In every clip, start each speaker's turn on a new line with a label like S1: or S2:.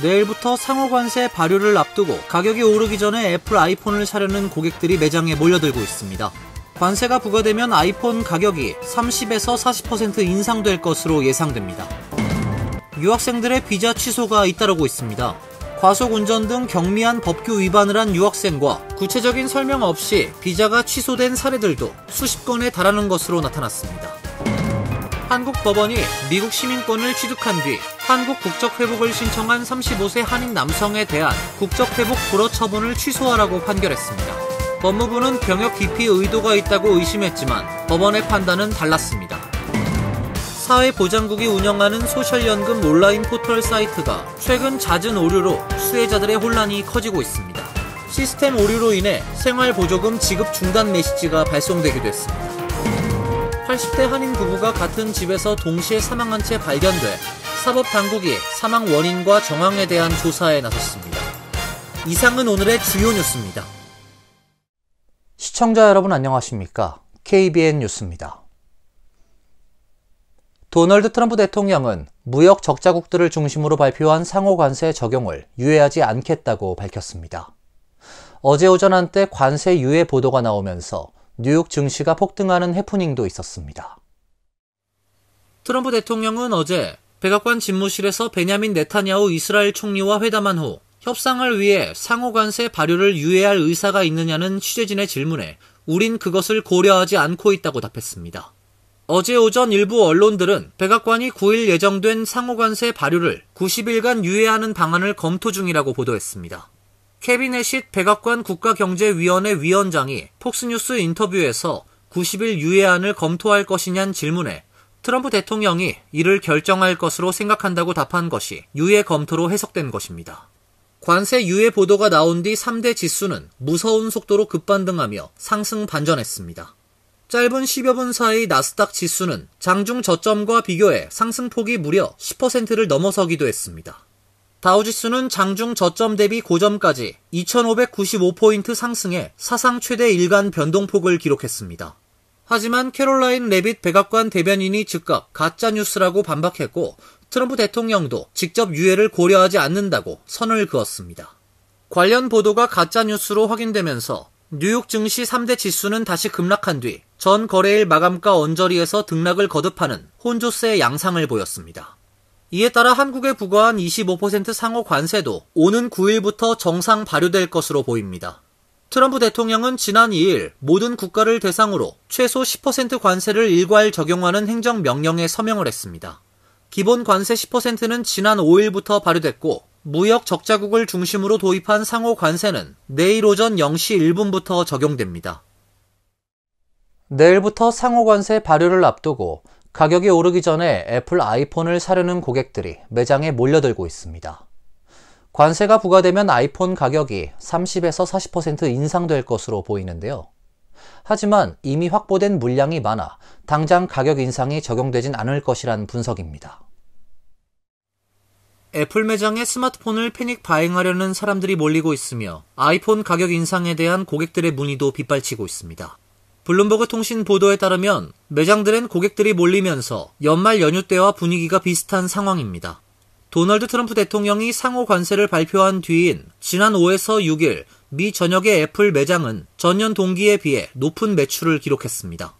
S1: 내일부터 상호관세 발효를 앞두고 가격이 오르기 전에 애플 아이폰을 사려는 고객들이 매장에 몰려들고 있습니다. 관세가 부과되면 아이폰 가격이 30에서 40% 인상될 것으로 예상됩니다. 유학생들의 비자 취소가 잇따르고 있습니다. 과속운전 등 경미한 법규 위반을 한 유학생과 구체적인 설명 없이 비자가 취소된 사례들도 수십 건에 달하는 것으로 나타났습니다. 한국 법원이 미국 시민권을 취득한 뒤 한국 국적회복을 신청한 35세 한인 남성에 대한 국적회복 불허 처분을 취소하라고 판결했습니다. 법무부는 병역 기피 의도가 있다고 의심했지만 법원의 판단은 달랐습니다. 사회보장국이 운영하는 소셜연금 온라인 포털 사이트가 최근 잦은 오류로 수혜자들의 혼란이 커지고 있습니다. 시스템 오류로 인해 생활보조금 지급 중단 메시지가 발송되기도 했습니다. 80대 한인 부부가 같은 집에서 동시에 사망한 채 발견돼 사법당국이 사망 원인과 정황에 대한 조사에 나섰습니다. 이상은 오늘의 주요 뉴스입니다.
S2: 시청자 여러분 안녕하십니까? KBN 뉴스입니다. 도널드 트럼프 대통령은 무역 적자국들을 중심으로 발표한 상호관세 적용을 유예하지 않겠다고 밝혔습니다. 어제 오전 한때 관세 유예 보도가 나오면서 뉴욕 증시가 폭등하는 해프닝도 있었습니다.
S1: 트럼프 대통령은 어제 백악관 집무실에서 베냐민 네타냐후 이스라엘 총리와 회담한 후 협상을 위해 상호관세 발효를 유예할 의사가 있느냐는 취재진의 질문에 우린 그것을 고려하지 않고 있다고 답했습니다. 어제 오전 일부 언론들은 백악관이 9일 예정된 상호관세 발효를 90일간 유예하는 방안을 검토 중이라고 보도했습니다. 케빈 애쉿 백악관 국가경제위원회 위원장이 폭스뉴스 인터뷰에서 90일 유예안을 검토할 것이냐는 질문에 트럼프 대통령이 이를 결정할 것으로 생각한다고 답한 것이 유예 검토로 해석된 것입니다. 관세 유예 보도가 나온 뒤 3대 지수는 무서운 속도로 급반등하며 상승 반전했습니다. 짧은 10여 분 사이 나스닥 지수는 장중 저점과 비교해 상승폭이 무려 10%를 넘어서기도 했습니다. 다우지수는 장중 저점 대비 고점까지 2,595포인트 상승해 사상 최대 일간 변동폭을 기록했습니다. 하지만 캐롤라인 레빗 백악관 대변인이 즉각 가짜뉴스라고 반박했고 트럼프 대통령도 직접 유예를 고려하지 않는다고 선을 그었습니다. 관련 보도가 가짜뉴스로 확인되면서 뉴욕 증시 3대 지수는 다시 급락한 뒤 전 거래일 마감가 언저리에서 등락을 거듭하는 혼조세 양상을 보였습니다. 이에 따라 한국에 부과한 25% 상호 관세도 오는 9일부터 정상 발효될 것으로 보입니다. 트럼프 대통령은 지난 2일 모든 국가를 대상으로 최소 10% 관세를 일괄 적용하는 행정명령에 서명을 했습니다. 기본 관세 10%는 지난 5일부터 발효됐고 무역 적자국을 중심으로 도입한 상호 관세는 내일 오전 0시 1분부터 적용됩니다.
S2: 내일부터 상호관세 발효를 앞두고 가격이 오르기 전에 애플 아이폰을 사려는 고객들이 매장에 몰려들고 있습니다. 관세가 부과되면 아이폰 가격이 30에서 40% 인상될 것으로 보이는데요. 하지만 이미 확보된 물량이 많아 당장 가격 인상이 적용되진 않을 것이란 분석입니다.
S1: 애플 매장에 스마트폰을 패닉 바잉하려는 사람들이 몰리고 있으며 아이폰 가격 인상에 대한 고객들의 문의도 빗발치고 있습니다. 블룸버그 통신 보도에 따르면 매장들엔 고객들이 몰리면서 연말 연휴 때와 분위기가 비슷한 상황입니다. 도널드 트럼프 대통령이 상호 관세를 발표한 뒤인 지난 5에서 6일 미 전역의 애플 매장은 전년 동기에 비해 높은 매출을 기록했습니다.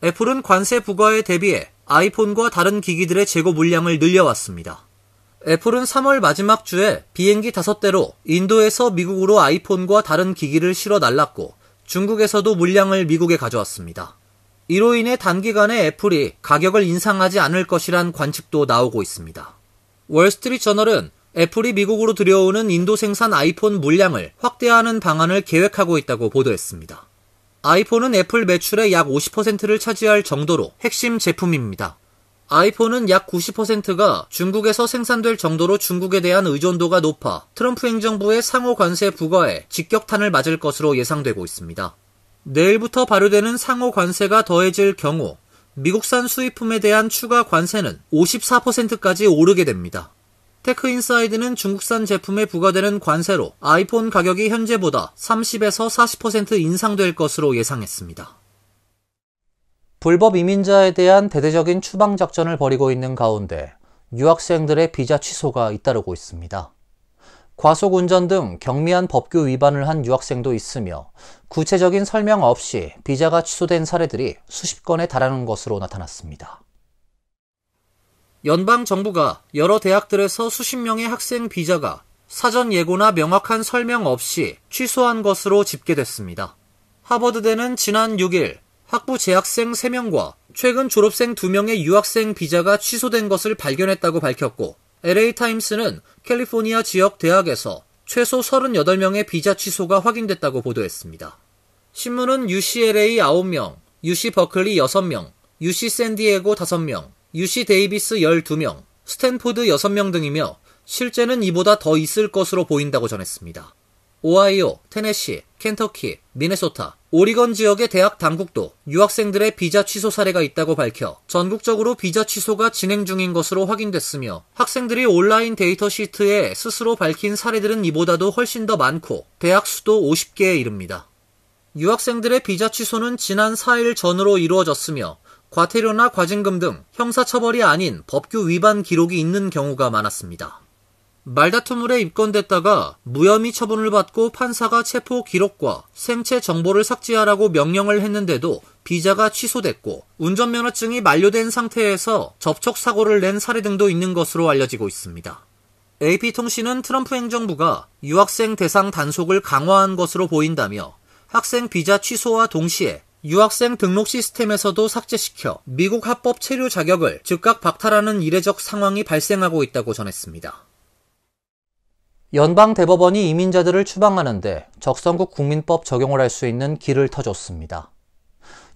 S1: 애플은 관세 부과에 대비해 아이폰과 다른 기기들의 재고 물량을 늘려왔습니다. 애플은 3월 마지막 주에 비행기 5대로 인도에서 미국으로 아이폰과 다른 기기를 실어 날랐고 중국에서도 물량을 미국에 가져왔습니다. 이로 인해 단기간에 애플이 가격을 인상하지 않을 것이란 관측도 나오고 있습니다. 월스트리트저널은 애플이 미국으로 들여오는 인도 생산 아이폰 물량을 확대하는 방안을 계획하고 있다고 보도했습니다. 아이폰은 애플 매출의 약 50%를 차지할 정도로 핵심 제품입니다. 아이폰은 약 90%가 중국에서 생산될 정도로 중국에 대한 의존도가 높아 트럼프 행정부의 상호 관세 부과에 직격탄을 맞을 것으로 예상되고 있습니다. 내일부터 발효되는 상호 관세가 더해질 경우 미국산 수입품에 대한 추가 관세는 54%까지 오르게 됩니다. 테크인사이드는 중국산 제품에 부과되는 관세로 아이폰 가격이 현재보다 30에서 40% 인상될 것으로 예상했습니다.
S2: 불법 이민자에 대한 대대적인 추방 작전을 벌이고 있는 가운데 유학생들의 비자 취소가 잇따르고 있습니다. 과속 운전 등 경미한 법규 위반을 한 유학생도 있으며 구체적인 설명 없이 비자가 취소된 사례들이 수십 건에 달하는 것으로 나타났습니다.
S1: 연방정부가 여러 대학들에서 수십 명의 학생 비자가 사전 예고나 명확한 설명 없이 취소한 것으로 집계됐습니다. 하버드대는 지난 6일 학부 재학생 3명과 최근 졸업생 2명의 유학생 비자가 취소된 것을 발견했다고 밝혔고, LA타임스는 캘리포니아 지역 대학에서 최소 38명의 비자 취소가 확인됐다고 보도했습니다. 신문은 UCLA 9명, UC 버클리 6명, UC 샌디에고 5명, UC 데이비스 12명, 스탠포드 6명 등이며 실제는 이보다 더 있을 것으로 보인다고 전했습니다. 오하이오, 테네시, 켄터키, 미네소타, 오리건 지역의 대학 당국도 유학생들의 비자 취소 사례가 있다고 밝혀 전국적으로 비자 취소가 진행 중인 것으로 확인됐으며, 학생들이 온라인 데이터 시트에 스스로 밝힌 사례들은 이보다도 훨씬 더 많고 대학 수도 50개에 이릅니다. 유학생들의 비자 취소는 지난 4일 전후로 이루어졌으며 과태료나 과징금 등 형사처벌이 아닌 법규 위반 기록이 있는 경우가 많았습니다. 말다툼물에 입건됐다가 무혐의 처분을 받고 판사가 체포 기록과 생체 정보를 삭제하라고 명령을 했는데도 비자가 취소됐고, 운전면허증이 만료된 상태에서 접촉사고를 낸 사례 등도 있는 것으로 알려지고 있습니다. AP통신은 트럼프 행정부가 유학생 대상 단속을 강화한 것으로 보인다며 학생 비자 취소와 동시에 유학생 등록 시스템에서도 삭제시켜 미국 합법 체류 자격을 즉각 박탈하는 이례적 상황이 발생하고 있다고 전했습니다.
S2: 연방대법원이 이민자들을 추방하는데 적성국 국민법 적용을 할 수 있는 길을 터줬습니다.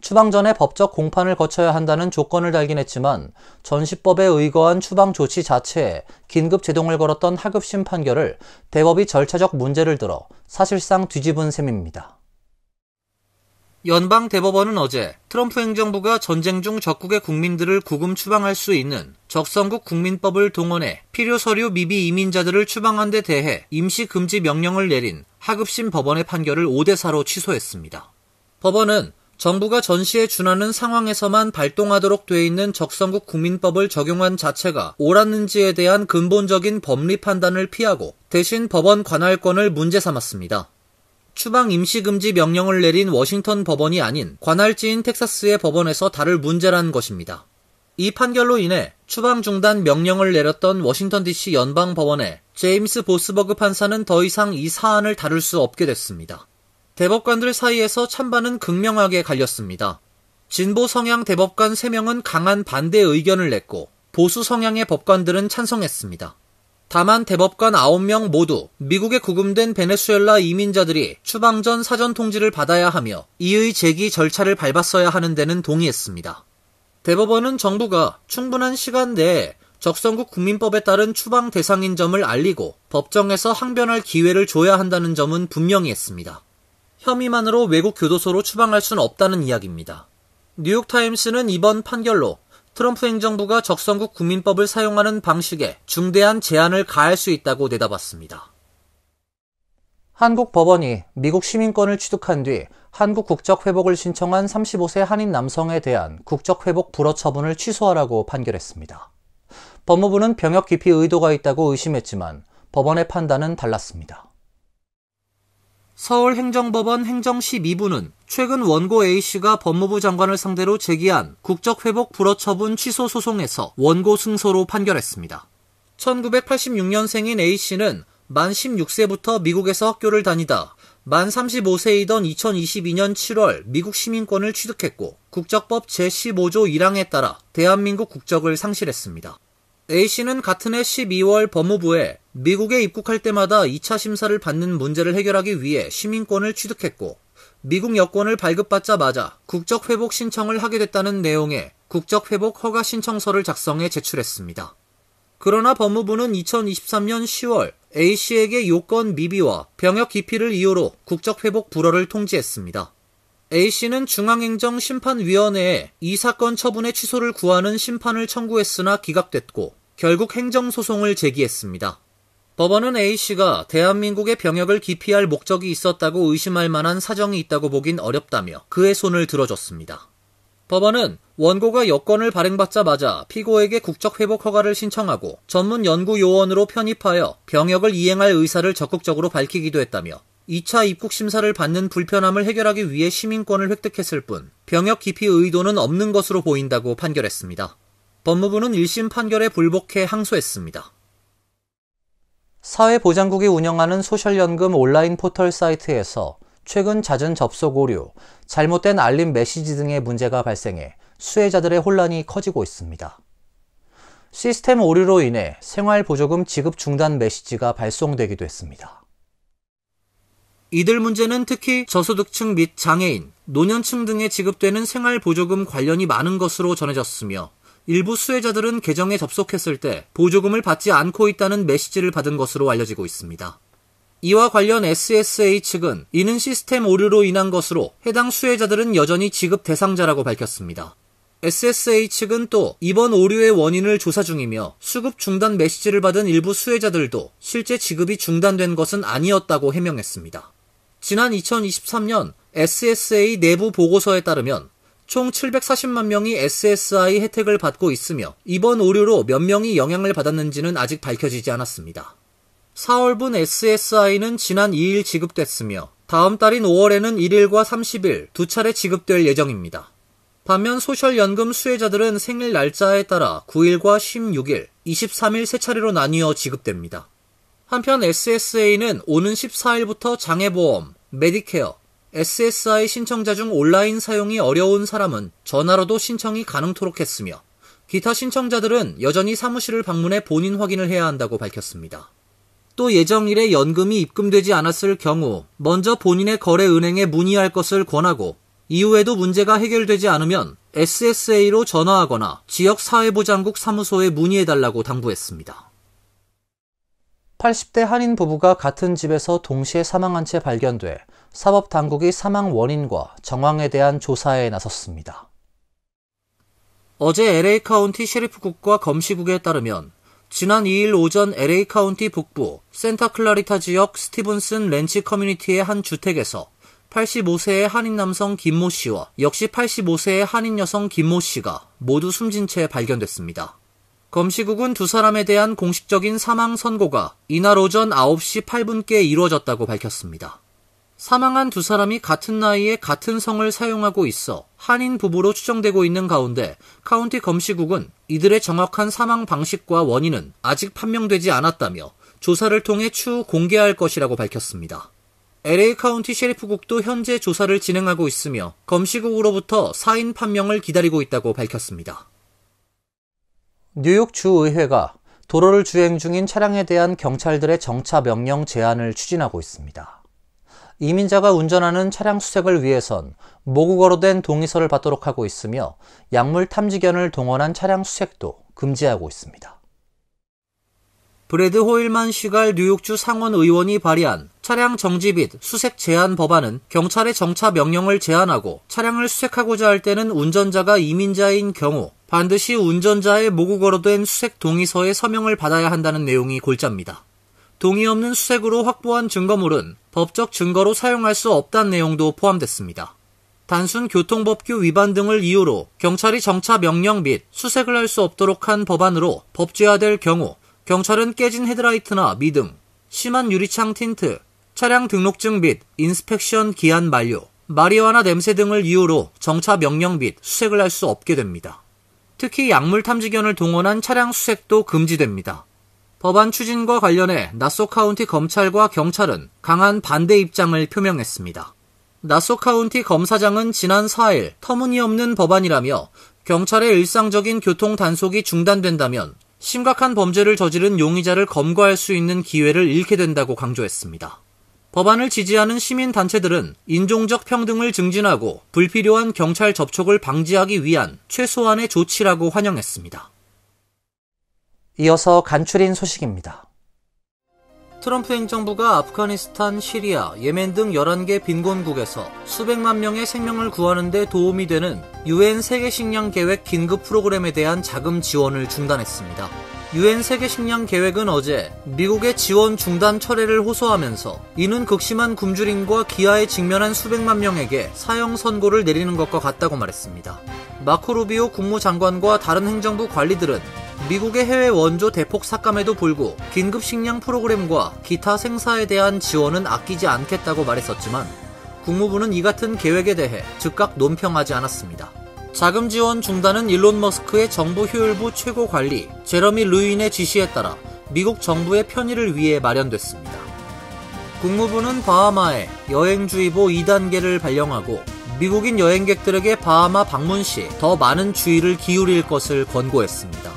S2: 추방 전에 법적 공판을 거쳐야 한다는 조건을 달긴 했지만 전시법에 의거한 추방 조치 자체에 긴급 제동을 걸었던 하급심 판결을 대법이 절차적 문제를 들어 사실상 뒤집은 셈입니다.
S1: 연방대법원은 어제 트럼프 행정부가 전쟁 중 적국의 국민들을 구금 추방할 수 있는 적성국 국민법을 동원해 필요 서류 미비 이민자들을 추방한 데 대해 임시금지 명령을 내린 하급심 법원의 판결을 5대4로 취소했습니다. 법원은 정부가 전시에 준하는 상황에서만 발동하도록 돼 있는 적성국 국민법을 적용한 자체가 옳았는지에 대한 근본적인 법리 판단을 피하고 대신 법원 관할권을 문제 삼았습니다. 추방 임시금지 명령을 내린 워싱턴 법원이 아닌 관할지인 텍사스의 법원에서 다룰 문제란 것입니다. 이 판결로 인해 추방 중단 명령을 내렸던 워싱턴 DC 연방법원의 제임스 보스버그 판사는 더 이상 이 사안을 다룰 수 없게 됐습니다. 대법관들 사이에서 찬반은 극명하게 갈렸습니다. 진보 성향 대법관 3명은 강한 반대 의견을 냈고, 보수 성향의 법관들은 찬성했습니다. 다만 대법관 9명 모두 미국에 구금된 베네수엘라 이민자들이 추방 전 사전 통지를 받아야 하며 이의 제기 절차를 밟았어야 하는 데는 동의했습니다. 대법원은 정부가 충분한 시간 내에 적성국 국민법에 따른 추방 대상인 점을 알리고 법정에서 항변할 기회를 줘야 한다는 점은 분명히 했습니다. 혐의만으로 외국 교도소로 추방할 수는 없다는 이야기입니다. 뉴욕타임스는 이번 판결로 트럼프 행정부가 적성국 국민법을 사용하는 방식에 중대한 제한을 가할 수 있다고 내다봤습니다.
S2: 한국 법원이 미국 시민권을 취득한 뒤 한국 국적 회복을 신청한 35세 한인 남성에 대한 국적 회복 불허 처분을 취소하라고 판결했습니다. 법무부는 병역 기피 의도가 있다고 의심했지만 법원의 판단은 달랐습니다.
S1: 서울행정법원 행정 12부는 최근 원고 A씨가 법무부 장관을 상대로 제기한 국적회복 불허 처분 취소 소송에서 원고 승소로 판결했습니다. 1986년생인 A씨는 만 16세부터 미국에서 학교를 다니다 만 35세이던 2022년 7월 미국 시민권을 취득했고, 국적법 제15조 1항에 따라 대한민국 국적을 상실했습니다. A씨는 같은 해 12월 법무부에 미국에 입국할 때마다 2차 심사를 받는 문제를 해결하기 위해 시민권을 취득했고, 미국 여권을 발급받자마자 국적회복 신청을 하게 됐다는 내용의 국적회복 허가 신청서를 작성해 제출했습니다. 그러나 법무부는 2023년 10월 A씨에게 요건 미비와 병역 기피를 이유로 국적회복 불허를 통지했습니다. A씨는 중앙행정심판위원회에 이 사건 처분의 취소를 구하는 심판을 청구했으나 기각됐고 결국 행정소송을 제기했습니다. 법원은 A씨가 대한민국의 병역을 기피할 목적이 있었다고 의심할 만한 사정이 있다고 보긴 어렵다며 그의 손을 들어줬습니다. 법원은 원고가 여권을 발행받자마자 피고에게 국적회복 허가를 신청하고 전문 연구 요원으로 편입하여 병역을 이행할 의사를 적극적으로 밝히기도 했다며 2차 입국 심사를 받는 불편함을 해결하기 위해 시민권을 획득했을 뿐 병역 기피 의도는 없는 것으로 보인다고 판결했습니다. 법무부는 1심 판결에 불복해 항소했습니다.
S2: 사회보장국이 운영하는 소셜연금 온라인 포털 사이트에서 최근 잦은 접속 오류, 잘못된 알림 메시지 등의 문제가 발생해 수혜자들의 혼란이 커지고 있습니다. 시스템 오류로 인해 생활보조금 지급 중단 메시지가 발송되기도 했습니다.
S1: 이들 문제는 특히 저소득층 및 장애인, 노년층 등에 지급되는 생활보조금 관련이 많은 것으로 전해졌으며 일부 수혜자들은 계정에 접속했을 때 보조금을 받지 않고 있다는 메시지를 받은 것으로 알려지고 있습니다. 이와 관련 SSA 측은 이는 시스템 오류로 인한 것으로 해당 수혜자들은 여전히 지급 대상자라고 밝혔습니다. SSA 측은 또 이번 오류의 원인을 조사 중이며 수급 중단 메시지를 받은 일부 수혜자들도 실제 지급이 중단된 것은 아니었다고 해명했습니다. 지난 2023년 SSA 내부 보고서에 따르면 총 740만 명이 SSI 혜택을 받고 있으며 이번 오류로 몇 명이 영향을 받았는지는 아직 밝혀지지 않았습니다. 4월분 SSI는 지난 2일 지급됐으며 다음 달인 5월에는 1일과 30일 두 차례 지급될 예정입니다. 반면 소셜연금 수혜자들은 생일 날짜에 따라 9일과 16일, 23일 세 차례로 나뉘어 지급됩니다. 한편 SSA는 오는 14일부터 장애보험, 메디케어, SSI 신청자 중 온라인 사용이 어려운 사람은 전화로도 신청이 가능토록 했으며 기타 신청자들은 여전히 사무실을 방문해 본인 확인을 해야 한다고 밝혔습니다. 또 예정일에 연금이 입금되지 않았을 경우 먼저 본인의 거래은행에 문의할 것을 권하고 이후에도 문제가 해결되지 않으면 SSA로 전화하거나 지역사회보장국 사무소에 문의해달라고 당부했습니다.
S2: 80대 한인 부부가 같은 집에서 동시에 사망한 채 발견돼 사법당국이 사망 원인과 정황에 대한 조사에 나섰습니다.
S1: 어제 LA 카운티 셰리프국과 검시국에 따르면 지난 2일 오전 LA 카운티 북부 센타클라리타 지역 스티븐슨 렌치 커뮤니티의 한 주택에서 85세의 한인 남성 김모 씨와 역시 85세의 한인 여성 김모 씨가 모두 숨진 채 발견됐습니다. 검시국은 두 사람에 대한 공식적인 사망 선고가 이날 오전 9시 8분께 이루어졌다고 밝혔습니다. 사망한 두 사람이 같은 나이에 같은 성을 사용하고 있어 한인 부부로 추정되고 있는 가운데 카운티 검시국은 이들의 정확한 사망 방식과 원인은 아직 판명되지 않았다며 조사를 통해 추후 공개할 것이라고 밝혔습니다. LA 카운티 셰리프국도 현재 조사를 진행하고 있으며 검시국으로부터 사인 판명을 기다리고 있다고 밝혔습니다.
S2: 뉴욕 주의회가 도로를 주행 중인 차량에 대한 경찰들의 정차 명령 제한을 추진하고 있습니다. 이민자가 운전하는 차량 수색을 위해선 모국어로 된 동의서를 받도록 하고 있으며 약물 탐지견을 동원한 차량 수색도 금지하고 있습니다.
S1: 브래드 호일만 시갈 뉴욕주 상원의원이 발의한 차량 정지 및 수색 제한 법안은 경찰의 정차 명령을 제한하고 차량을 수색하고자 할 때는 운전자가 이민자인 경우 반드시 운전자의 모국어로 된 수색 동의서에 서명을 받아야 한다는 내용이 골자입니다. 동의 없는 수색으로 확보한 증거물은 법적 증거로 사용할 수 없다는 내용도 포함됐습니다. 단순 교통법규 위반 등을 이유로 경찰이 정차 명령 및 수색을 할 수 없도록 한 법안으로 법제화될 경우 경찰은 깨진 헤드라이트나 미등, 심한 유리창 틴트, 차량 등록증 및 인스펙션 기한 만료, 마리화나 냄새 등을 이유로 정차 명령 및 수색을 할 수 없게 됩니다. 특히 약물 탐지견을 동원한 차량 수색도 금지됩니다. 법안 추진과 관련해 나소 카운티 검찰과 경찰은 강한 반대 입장을 표명했습니다. 나소 카운티 검사장은 지난 4일 터무니없는 법안이라며 경찰의 일상적인 교통 단속이 중단된다면 심각한 범죄를 저지른 용의자를 검거할 수 있는 기회를 잃게 된다고 강조했습니다. 법안을 지지하는 시민단체들은 인종적 평등을 증진하고 불필요한 경찰 접촉을 방지하기 위한 최소한의 조치라고 환영했습니다.
S2: 이어서 간추린 소식입니다.
S1: 트럼프 행정부가 아프가니스탄, 시리아, 예멘 등 11개 빈곤국에서 수백만 명의 생명을 구하는 데 도움이 되는 UN 세계식량 계획 긴급 프로그램에 대한 자금 지원을 중단했습니다. 유엔 세계식량 계획은 어제 미국의 지원 중단 철회를 호소하면서 이는 극심한 굶주림과 기아에 직면한 수백만 명에게 사형 선고를 내리는 것과 같다고 말했습니다. 마코 루비오 국무장관과 다른 행정부 관리들은 미국의 해외 원조 대폭 삭감에도 불구 긴급 식량 프로그램과 기타 생사에 대한 지원은 아끼지 않겠다고 말했었지만 국무부는 이 같은 계획에 대해 즉각 논평하지 않았습니다. 자금 지원 중단은 일론 머스크의 정부 효율부 최고 관리 제러미 루인의 지시에 따라 미국 정부의 편의를 위해 마련됐습니다. 국무부는 바하마에 여행주의보 2단계를 발령하고 미국인 여행객들에게 바하마 방문 시 더 많은 주의를 기울일 것을 권고했습니다.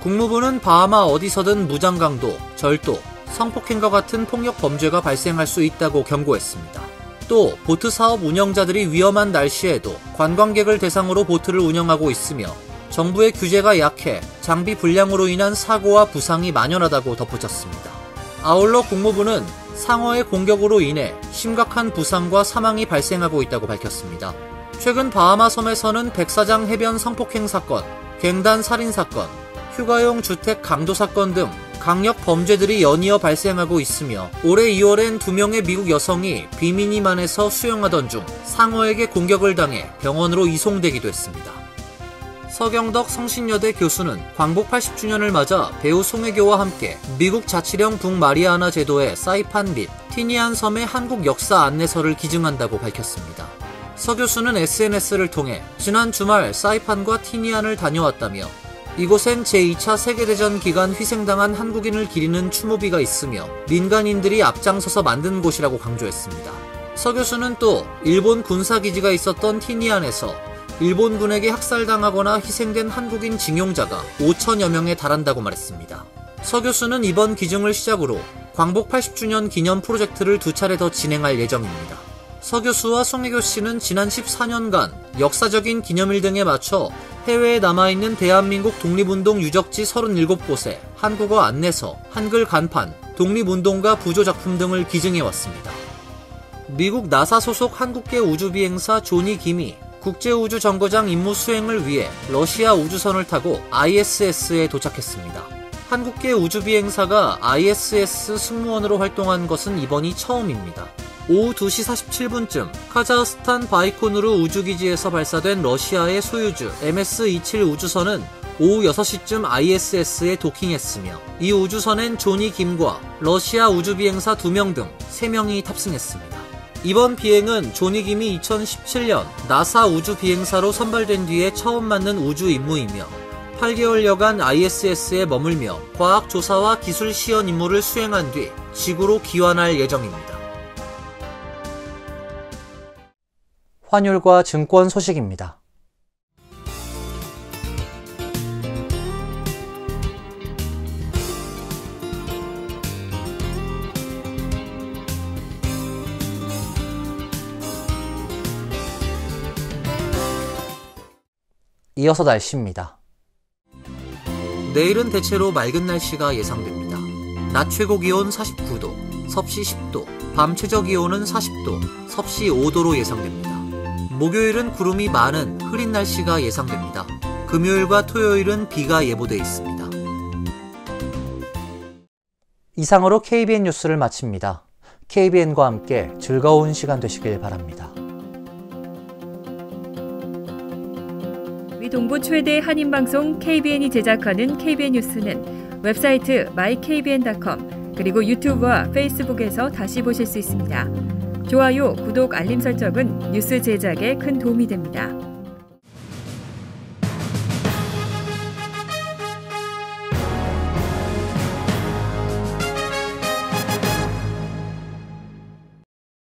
S1: 국무부는 바하마 어디서든 무장강도, 절도, 성폭행과 같은 폭력 범죄가 발생할 수 있다고 경고했습니다. 또 보트 사업 운영자들이 위험한 날씨에도 관광객을 대상으로 보트를 운영하고 있으며 정부의 규제가 약해 장비 불량으로 인한 사고와 부상이 만연하다고 덧붙였습니다. 아울러 국무부는 상어의 공격으로 인해 심각한 부상과 사망이 발생하고 있다고 밝혔습니다. 최근 바하마 섬에서는 백사장 해변 성폭행 사건, 갱단 살인 사건, 휴가용 주택 강도 사건 등 강력 범죄들이 연이어 발생하고 있으며 올해 2월엔 2명의 미국 여성이 비미니만에서 수영하던 중 상어에게 공격을 당해 병원으로 이송되기도 했습니다. 서경덕 성신여대 교수는 광복 80주년을 맞아 배우 송혜교와 함께 미국 자치령 북마리아나 제도의 사이판 및 티니안 섬의 한국 역사 안내서를 기증한다고 밝혔습니다. 서 교수는 SNS를 통해 지난 주말 사이판과 티니안을 다녀왔다며 이곳엔 제2차 세계대전 기간 희생당한 한국인을 기리는 추모비가 있으며 민간인들이 앞장서서 만든 곳이라고 강조했습니다. 서 교수는 또 일본 군사기지가 있었던 티니안에서 일본군에게 학살당하거나 희생된 한국인 징용자가 5천여 명에 달한다고 말했습니다. 서 교수는 이번 기증을 시작으로 광복 80주년 기념 프로젝트를 2차례 더 진행할 예정입니다. 서 교수와 송혜교 씨는 지난 14년간 역사적인 기념일 등에 맞춰 해외에 남아있는 대한민국 독립운동 유적지 37곳에 한국어 안내서, 한글 간판, 독립운동가 부조작품 등을 기증해왔습니다. 미국 나사 소속 한국계 우주비행사 조니 김이 국제우주정거장 임무 수행을 위해 러시아 우주선을 타고 ISS에 도착했습니다. 한국계 우주비행사가 ISS 승무원으로 활동한 것은 이번이 처음입니다. 오후 2시 47분쯤 카자흐스탄 바이코누르 우주기지에서 발사된 러시아의 소유주 MS-27 우주선은 오후 6시쯤 ISS에 도킹했으며 이 우주선엔 조니 김과 러시아 우주비행사 2명 등 3명이 탑승했습니다. 이번 비행은 조니 김이 2017년 나사 우주비행사로 선발된 뒤에 처음 맡는 우주 임무이며 8개월여간 ISS에 머물며 과학조사와 기술 시연 임무를 수행한 뒤 지구로 귀환할 예정입니다.
S2: 환율과 증권 소식입니다. 이어서 날씨입니다.
S1: 내일은 대체로 맑은 날씨가 예상됩니다. 낮 최고 기온 49도, 섭씨 10도, 밤 최저 기온은 40도, 섭씨 5도로 예상됩니다. 목요일은 구름이 많은 흐린 날씨가 예상됩니다. 금요일과 토요일은 비가 예보돼 있습니다.
S2: 이상으로 KBN 뉴스를 마칩니다. KBN과 함께 즐거운 시간 되시길 바랍니다.
S3: 동부 최대 한인방송 KBN이 제작하는 KBN 뉴스는 웹사이트 mykbn.com 그리고 유튜브와 페이스북에서 다시 보실 수 있습니다. 좋아요, 구독, 알림 설정은 뉴스 제작에 큰 도움이 됩니다.